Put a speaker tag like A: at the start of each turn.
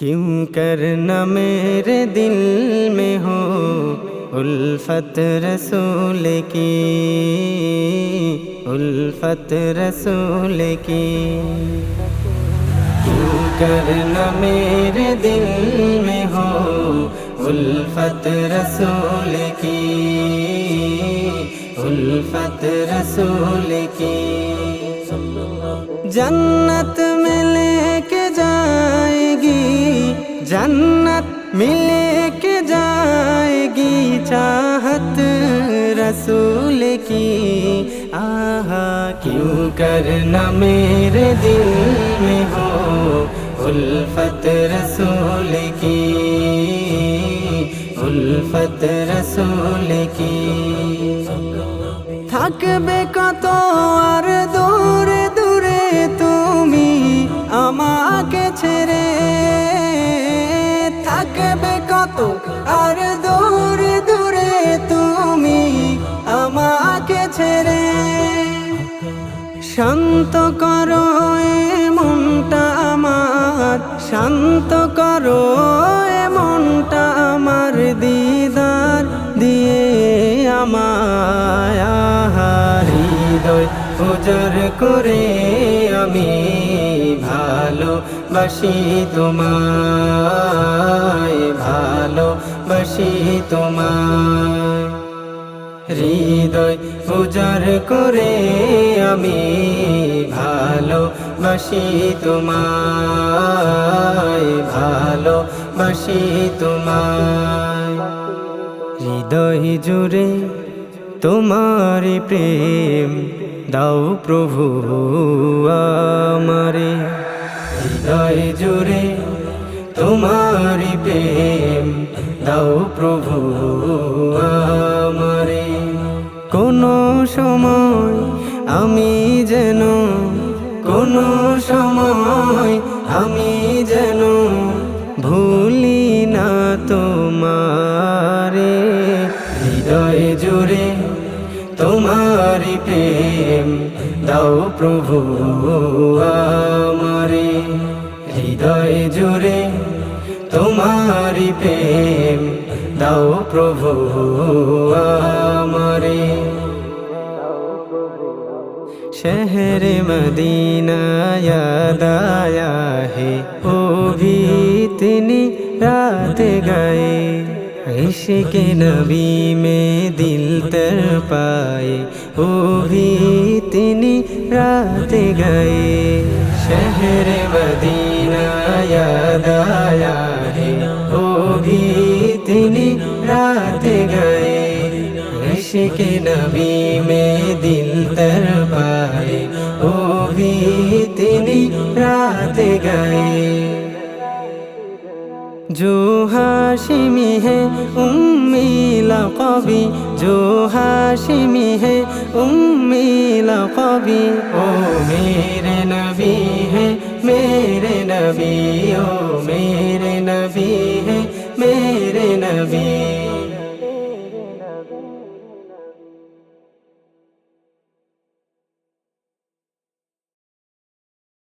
A: क्यों करना मेरे दिल में हो उल्फत रसूल की, उल्फत रसूल की। क्यों करना मेरे दिल में हो उल्फत रसूल की, उल्फत रसूल की। जन्नत में लेके जाएगी, जन्नत मिले के जाएगी चाहत रसूल की। आहा क्यों करना मेरे दिल में हो उल्फत रसूल की, उल्फत रसूल की। থাকবে কত আর দূরে দূরে তুমি আমাকে ছেড়ে, থাকবে কত আর দূরে দূরে তুমি আমাকে ছেড়ে। শান্ত করো এ মনটা আমার, শান্ত করো এ মনটা আমার, দিদার দিয়ে আমায়। হৃদয় উজাড় করে আমি ভালোবাসি তোমায়, ভালোবাসি তোমায়। হৃদয় উজাড় করে আমি ভালোবাসি তোমায়, ভালোবাসি তোমায়। হৃদয় জুড়ে তোমার প্রেম দাও প্রভু আমারে, হৃদয় জুড়ে তোমার প্রেম দাও প্রভু আমারে। কোনো সময় আমি যেন, কোনো সময় আমি যেন ভুলি না তোমারে। হৃদয় জুড়ে তোমার প্রেম দাও প্রভু আমারে, হৃদয় জুড়ে তোমার প্রেম দাও প্রভু আমারে। शहर मदीना याद आया है, वो भी इतनी रात गए। इश्क़ नबी में दिल तर पाए, वो भी इतनी रात गए। शहर मदीना याद आया है, वो भी इतनी रात गए। इश्क़ नबी में दिल तर पाए, वो भी इतनी रात गए। जो हाशिमी है उम्मी लक़बी, जो हाशिमी है उम्मी लक़बी। ओ मेरे नबी है मेरे नबी, ओ मेरे